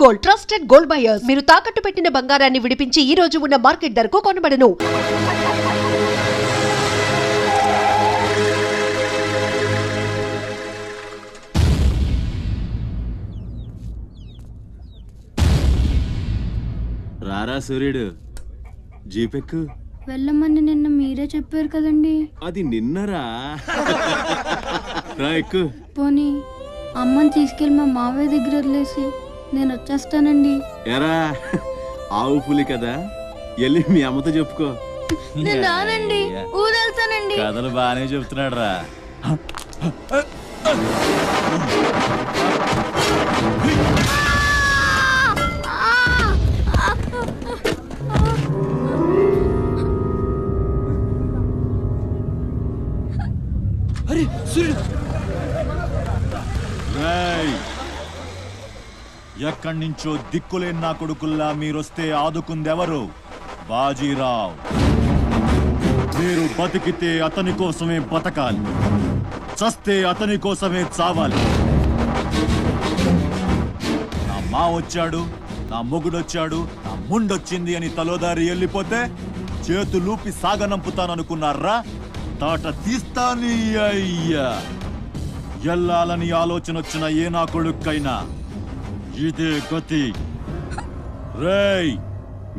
Gold, trusted gold buyers. మీరు తాకట్టు పెట్టిన బంగారాన్ని విడిపించి ఈ రోజు ఉన్న మార్కెట్ ధరకు కొనబడను. రారా సూర్యుడు, జీపెక్కు. వెళ్ళమని నిన్న మీరే చెప్పారు కదండి. అది నిన్నరా. రా ఎక్కు. పోనీ అమ్మని తీసుకెళ్ళి మా మావయ్య దగ్గర వదిలేసి నేను వచ్చేస్తానండి. ఎరా ఆవు పులి కదా, వెళ్ళి మీ అమ్మతో చెప్పుకో. నేను రానండి, ఊరెళ్తానండి. కథలు బాగానే చెప్తున్నాడు రా. అరే సూర్యుడు, ఎక్కడి నుంచో దిక్కులేని నా కొడుకుల్లా మీరొస్తే ఆదుకుందెవరు? బాజీరావ్. మీరు బతికితే అతని కోసమే బతకాలి, చస్తే అతని కోసమే చావాలి. నా మా వచ్చాడు, నా మొగుడొచ్చాడు, నా ముండొచ్చింది అని తలోదారి వెళ్ళిపోతే చేతులూపి సాగనంపుతాననుకున్నారా? తాట తీస్తాని అయ్యా. ఎల్లాలని ఆలోచన వచ్చిన ఏ నా కొడుక్కైనా ఇదే గతి. రేయ్,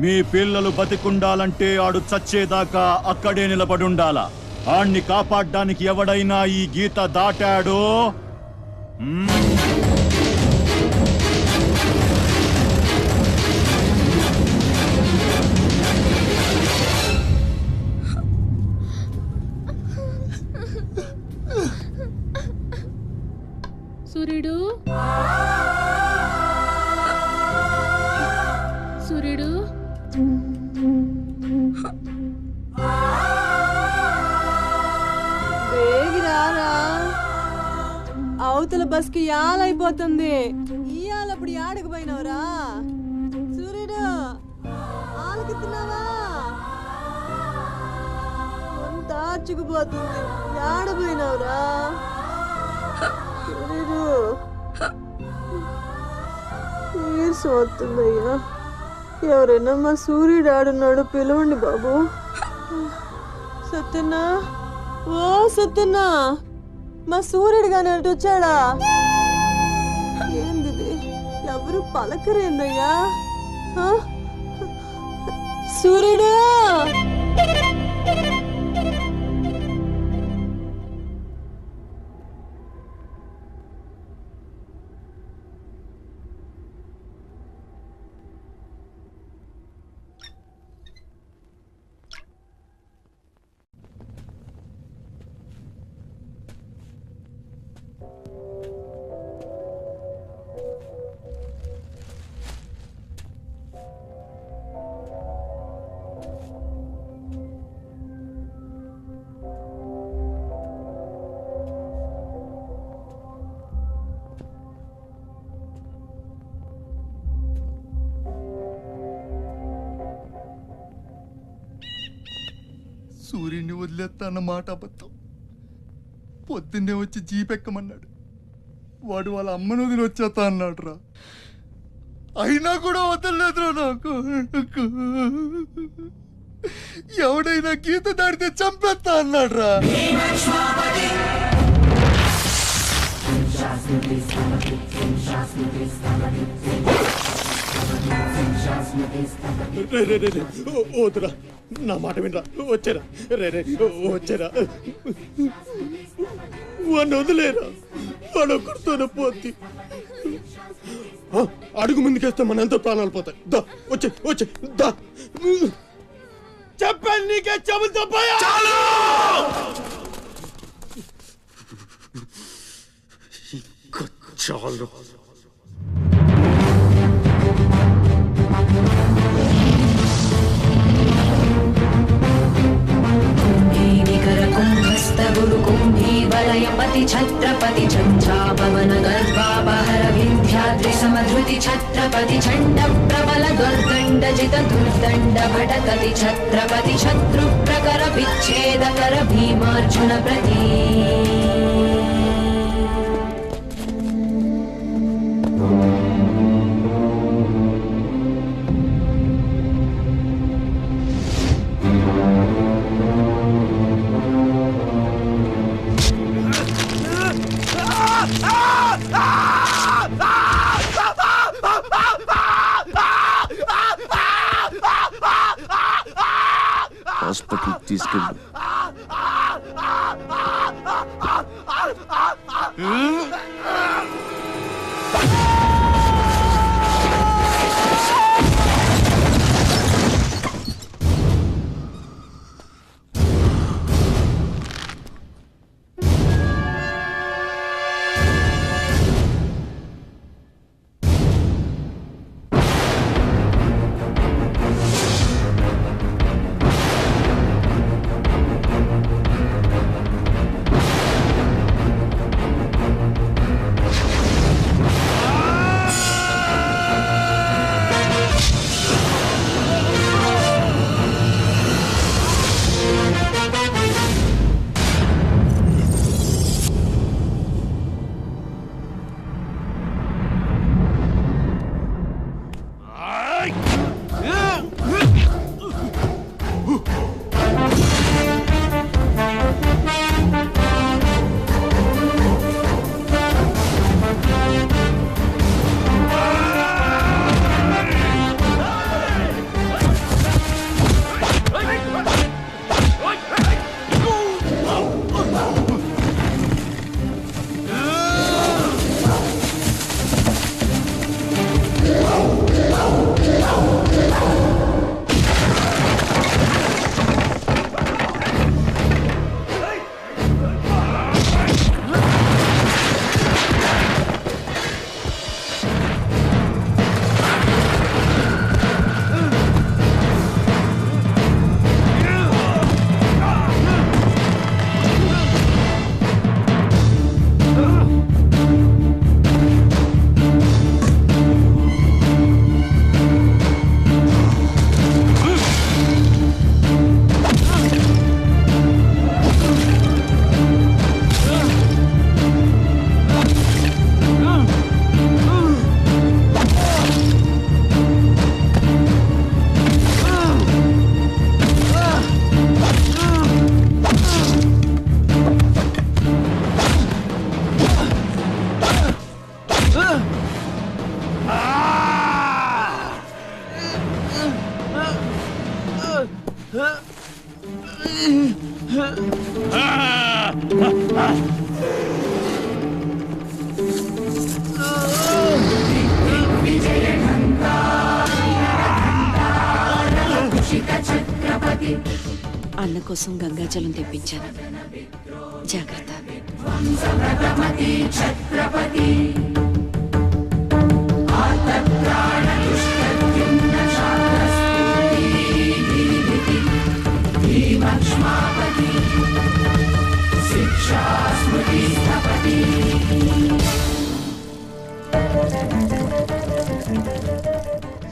మీ పిల్లలు బతికుండాలంటే ఆడు చచ్చేదాకా అక్కడే నిలబడుండాలా. ఆణ్ణి కాపాడ్డానికి ఎవడైనా ఈ గీత దాటాడో సూర్యుడు, సూర్యుడు, వేగిరారా. అవతల బస్కి యాలైపోతుంది. ఇయాలప్పుడు యాడకు పోయినవరా సూర్యుడు? ఆలకిస్తున్నావా? అంతా ఆర్చుకుపోతుంది. యాడ పోయినవరా సూర్యుడు? నీరసం వస్తుందయ్యా. ఎవరైనా మా సూర్యుడు ఆడున్నాడు, పిలవండి బాబు. సత్యన్నా, ఓ సత్యన్నా, మా సూర్యుడు గాని అటు వచ్చాడా? ఏంది ఎవరు పలకరేందయ్యా? సూర్యుడు, సూర్యుడిని వదిలేస్తా అన్న మాట అబద్ధం. పొద్దున్నే వచ్చి జీపెక్కమన్నాడు. వాడు వాళ్ళ అమ్మను వదిలి వచ్చేస్తా అన్నాడు రా. అయినా కూడా వదలలేదురా నాకు. ఎవడైనా గీత దాడితే చంపేస్తా అన్నాడు రా. వద్దురా, నా మాట వినరా. వచ్చారా వచ్చారా, వాడిని వదిలేరా. వాడు ఒక్కడితోనే పోద్ది. అడుగు ముందుకేస్తే మన ఎంతో ప్రాణాలు పోతాయి. దా వచ్చే వచ్చే దా. చెప్పాను నీకే, చెబుతా పోయా. చాలు. वलयपति छत्रपति चंद्रापवन गर्भापहर विंध्याद्रि समधृति छत्रपति चंड प्रबल दुर्दंड जित दुर्दंड भटकति छत्रपति शत्रु प्रकर विच्छेदकर भीमार्जुन प्रति తీసుకెళ్ళు. అన్న కోసం గంగాజలం తెప్పించాను. జాగ్రత్త.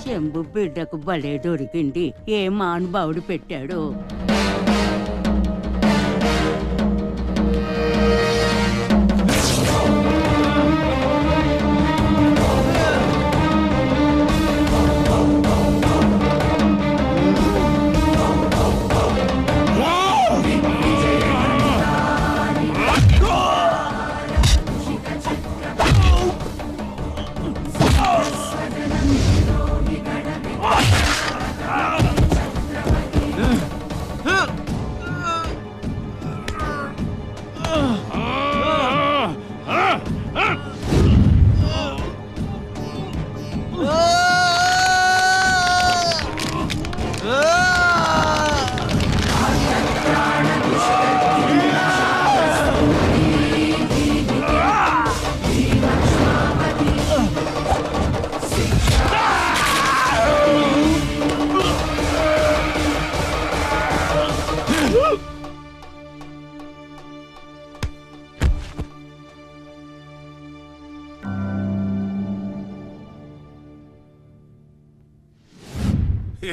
శంభు బిడ్డకు బలే దొరికింది. ఏ మానుభావుడు పెట్టాడు.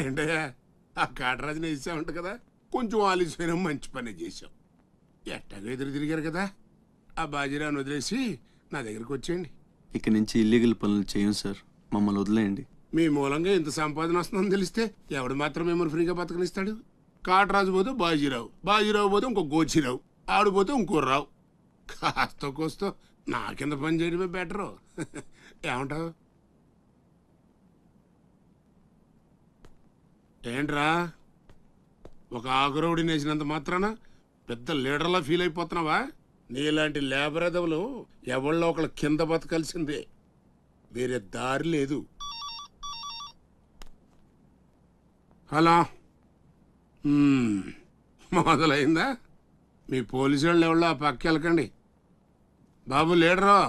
ఏంటయ్యా ఆ కాటరాజుని వేసామంట కదా, కొంచెం ఆలస్యమైన మంచి పని చేసాం. ఎట్టాగా ఎదురు తిరిగారు కదా, ఆ బాజీరాను వదిలేసి నా దగ్గరికి వచ్చేయండి. ఇక నుంచి ఇల్లీగల్ పనులు చేయం సార్, మమ్మల్ని వదిలేయండి. మీ మూలంగా ఇంత సంపాదన వస్తుందని తెలిస్తే ఎవడు మాత్రం మిమ్మల్ని ఫ్రీగా బతకనిస్తాడు? కాటరాజు పోతే బాజీరావు, బాజీరావు పోతే ఇంకో గోచిరావు, ఆడిపోతే ఇంకో రావు. కాస్త కోస్తో నా కింద పని చేయడమే బెటరు. ఏమంటావు? ఏంట్రా ఒక ఆకురవుడిని వేసినంత మాత్రాన పెద్ద లీడర్లా ఫీల్ అయిపోతున్నావా? నీలాంటి లేబర్ ఎదవులు ఎవళ్ళో ఒకళ్ళ కింద బతకాల్సిందే, వేరే దారి లేదు. హలో, మొదలైందా? మీ పోలీసు వాళ్ళు ఎవరో ఆ పక్క వెళ్ళకండి. బాబు లీడరు,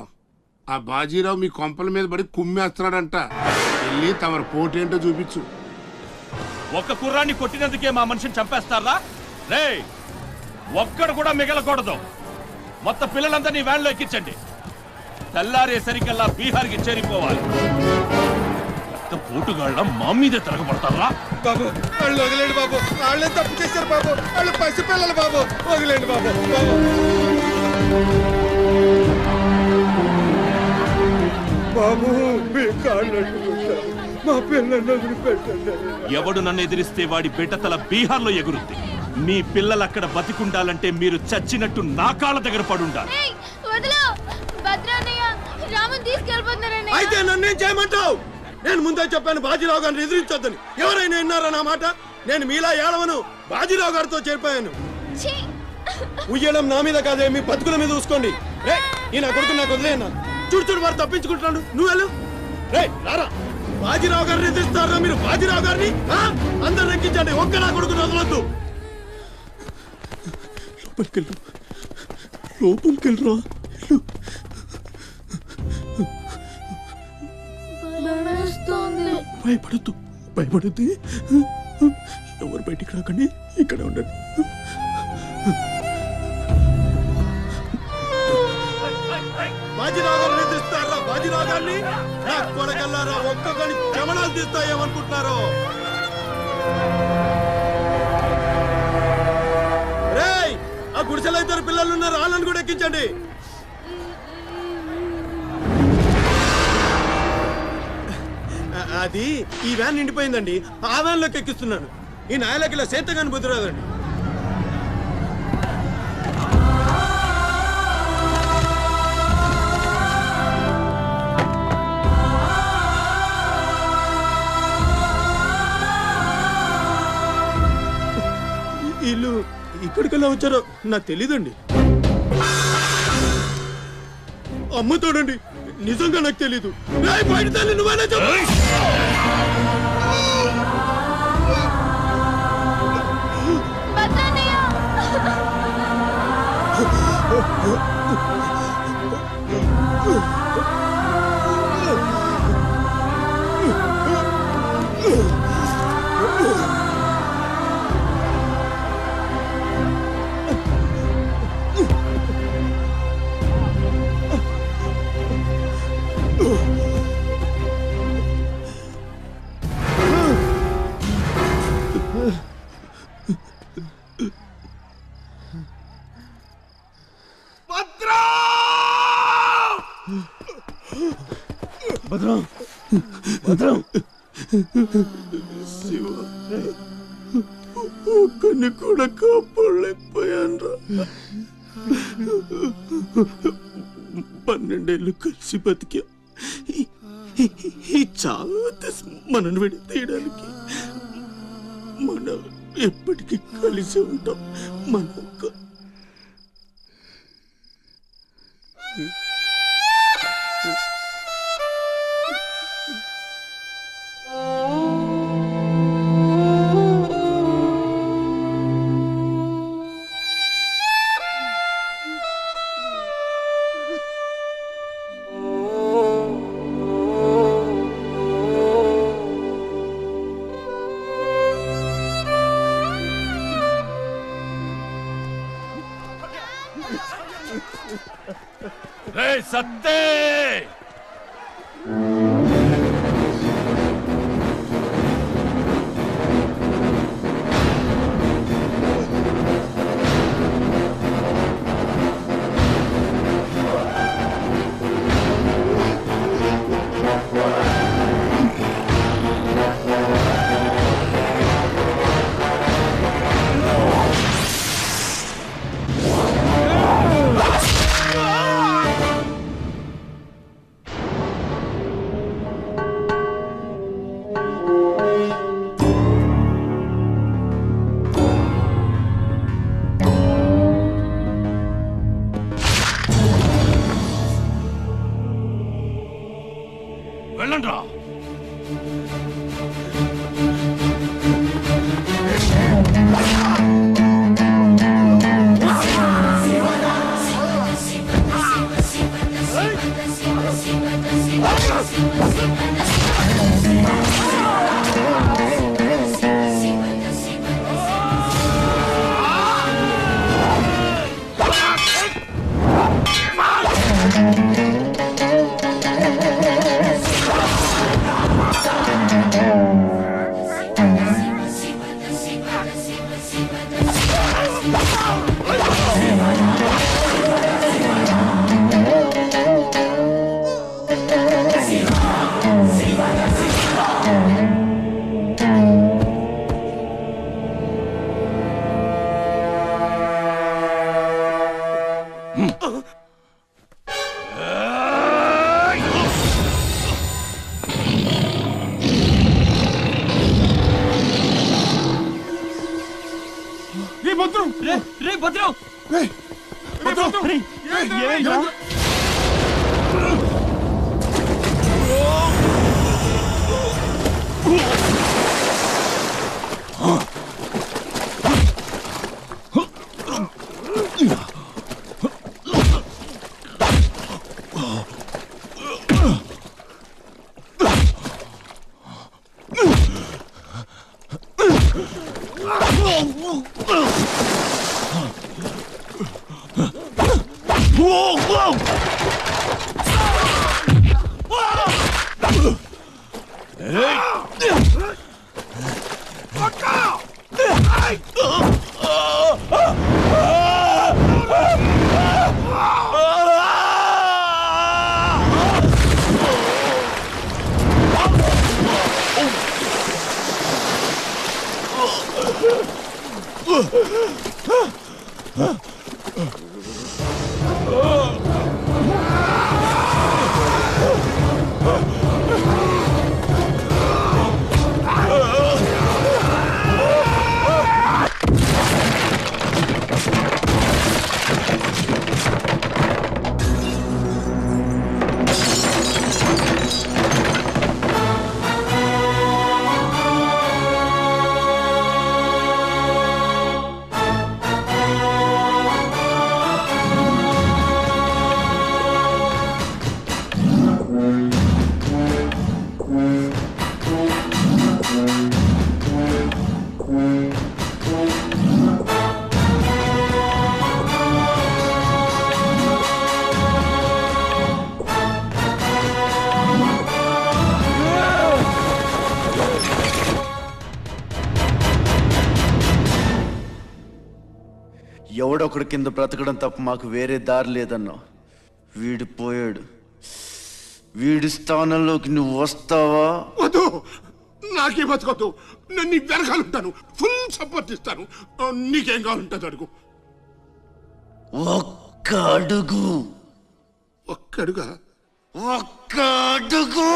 ఆ బాజీరావు మీ కొంపల మీద పడి కుమ్మేస్తున్నాడంట. వెళ్ళి తమరు పోటేంటో చూపించు. ఒక్క కుర్రాన్ని కొట్టినందుకే మా మనిషిని చంపేస్తారా? రే, ఒక్కడు కూడా మిగలకూడదు. మొత్తం పిల్లలందరినీ వ్యాన్లో ఎక్కించండి. తెల్లారేసరికల్లా బీహార్కి చేరిపోవాలి. పోటుగాళ్ళ మా మీదే తిరగబడతారా? బాబు వాళ్ళు వదిలేండి బాబు, వాళ్ళే తప్పు చేశారు బాబు, వాళ్ళు పసిపిల్లలు బాబు, వదిలేండి బాబు. బాబు మీ కాళ్ళు మా పిల్లల్ని వదిలిపెట్టండి. ఎవడు నన్ను ఎదిరిస్తే వాడి బిడ్డతల బీహార్లో ఎగురుద్ది. మీ పిల్లలు అక్కడ బతికుండాలంటే మీరు చచ్చినట్టు నా కాళ్ళ దగ్గర పడుండాలి. అయితే నన్నేం చేయమంటావు? నేను ముందే చెప్పాను బాజీరావు గారిని ఎదిరించొద్దని. ఎవరైనా విన్నారా నా మాట? నేను మీలా ఏడవను, బాజీరావు గారితో చేరిపోయాను. ఉయ్యడం నా మీద కాదే, మీ బతుకుల మీద చూసుకోండి. రే, ఈ నా కొడుకు నాకు వదిలేయన్నా. చూడు చూడు, వారు తప్పించుకుంటున్నాడు. నువ్వు వెళ్ళు. రే రారా, బాజీరావు గారిని ఎదిరిస్తారా మీరు? బాజీరావు గారిని అందరు ఎక్కించండి, ఒక్క నా కొడుకుని వదలొద్దు. లోపలికెళ్ళు, లోపలికెళ్ళరా. భయపడద్దు, భయపడద్దు. ఎవరు బయటికి రాకండి, ఇక్కడ ఉండండి. బాజీరావు గారిని తీస్తారా? బాజీరావు గారిని నా కొడకల్లారా, ఒక్కొక్కని చమనాలు తీస్తాయేమనుకుంటున్నారు? రేయ్, ఆ గుడిసెలో ఇద్దరు పిల్లలు ఉన్నారు, వాళ్ళని కూడా ఎక్కించండి. అది ఈ వ్యాన్ నిండిపోయిందండి, ఆ వ్యాన్ లోకి ఎక్కిస్తున్నాను. ఈ నాయలకి ఇలా సేతగాని బుద్ధి రాదండి. వీళ్ళు ఇక్కడికెళ్ళా వచ్చారో నాకు తెలీదండి. అమ్ముతాడండి, నిజంగా నాకు తెలీదు. బయట తల్లి నువ్వైనా చెప్పు. భద్రం, భద్రం, శివ, ఒక్కడిని కూడా కాపాడలేకపోయాను. 12 ఏళ్ళు కలిసి బతికా. ఈ చావు మనను విడి తీయడానికి మనం ఎప్పటికీ కలిసి ఉంటాం. మన రే సత్తే, ఎవడొకడు కింద బ్రతకడం తప్ప మాకు వేరే దారి లేదన్నా. వీడు పోయాడు. వీడి స్థానంలోకి నువ్వు వస్తావా? వద్దు, నాకే బతకొద్దు. నేను నీ వెనకాలంటాను, ఫుల్ సపోర్ట్ ఇస్తాను. నీకేం కావాలంటుంది అడుగు. ఒక్క అడుగు. ఒక్క అడుగా? ఒక్క అడుగు.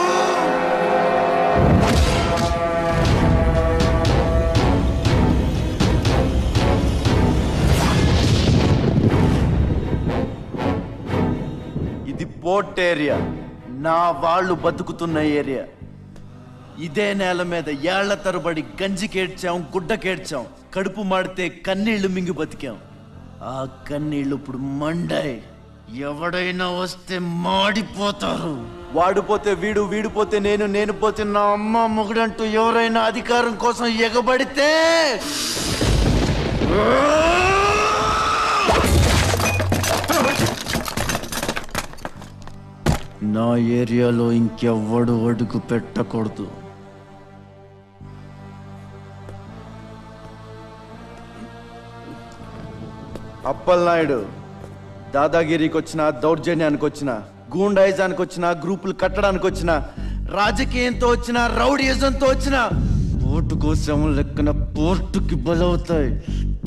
ఇది పోర్ట్ ఏరియా, నా వాళ్ళు బతుకుతున్న ఏరియా. ఇదే నేల మీద ఏళ్ల తరబడి గంజికేడ్చాం, గుడ్డకేడ్చాం, కడుపు మాడితే కన్నీళ్లు మింగి బతికాం. ఆ కన్నీళ్లు ఇప్పుడు మండాయి. ఎవడైనా వస్తే మాడిపోతారు. వాడిపోతే వీడు, వీడిపోతే నేను, నేను పోతే నా అమ్మ మొగుడంటూ ఎవరైనా అధికారం కోసం ఎగబడితే నా ఏరియాలో ఇంకెవ్వడు అడుగు పెట్టకూడదు. అప్పలనాయుడు దాదాగిరికి వచ్చిన, దౌర్జన్యానికి వచ్చిన, గూండాయిజానికి వచ్చిన, గ్రూపులు కట్టడానికి వచ్చిన, రాజకీయంతో వచ్చిన, రౌడీయిజంతో వచ్చిన, పోటు కోసం లెక్కన పోర్టుకి బలవుతాయి.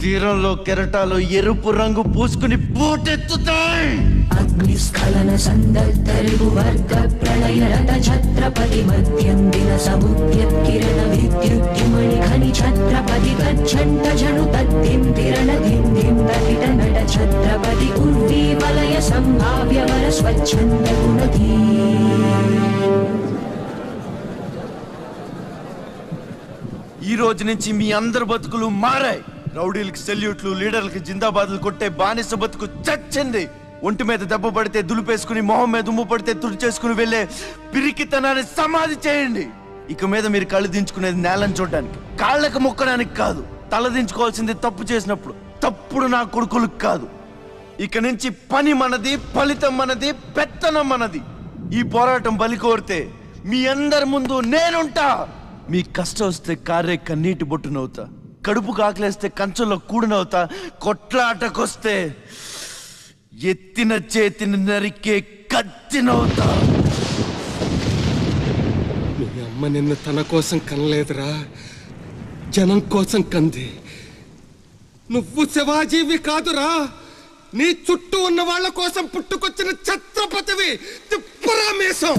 తీరంలో కెరటాలు ఎరుపు రంగు పూసుకుని పోటెత్తుతాయి. అగ్నిస్ఖలన సందల్తరిగు వర్గ ప్రళయ రత ఛత్రపతి మధ్యం దిన సముద్యత్కిరణ విద్యుద్యుమణి ఖని ఛత్రపతి తచ్చంట జను తద్దిం తిరణ ధిం ధిం తటిట నట ఛత్రపతి ఉర్వీ వలయ సంభావ్య వర స్వచ్ఛంద గుణధీ. ఈ రోజు నుంచి మీ అందరి బతుకులు మారాయి. రౌడీలకి సెల్యూట్లు, లీడర్లకి జిందాబాద్లు కొట్టే బానిస బతుకు చచ్చింది. ఒంటి మీద దెబ్బ పడితే దులిపేసుకుని, మొహం మీద ఉమ్ము పడితే తుడిచేసుకుని వెళ్ళే పిరికితనాన్ని సమాధి చేయండి. ఇక మీద మీరు కళ్ళు దించుకునేది నేలను చూడడానికి, కాళ్ళకు మొక్కడానికి కాదు. తల దించుకోవాల్సింది తప్పు చేసినప్పుడు, తప్పుడు నా కొడుకులకు కాదు. ఇక నుంచి పని మనది, ఫలితం మనది, పెత్తనం మనది. ఈ పోరాటం బలి కోరితే మీ అందరి ముందు నేనుంటా. మీ కష్టం వస్తే కారే కన్నీటి బొట్టునవుతా, కడుపు కాకలేస్తే కంచంలో కూడినవుతా, కొట్లాటకొస్తే ఎత్తిన చేతిని నరికే కత్తినవుతా. మీ అమ్మ నిన్ను తన కోసం కనలేదురా, జనం కోసం కంది. నువ్వు శివాజీవి కాదురా, నీ చుట్టూ ఉన్న వాళ్ళ కోసం పుట్టుకొచ్చిన ఛత్రపతివి. తిప్పురా మీసం.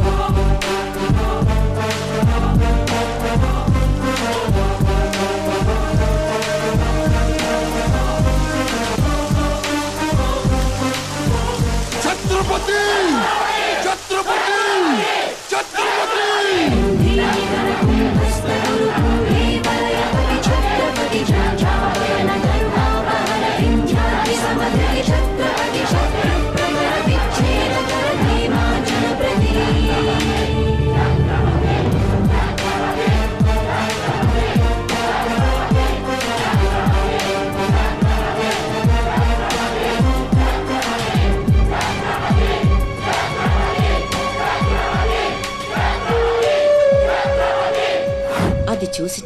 ఛత్రపతి ఛత్రపతి ఛత్రపతి. అది చూసి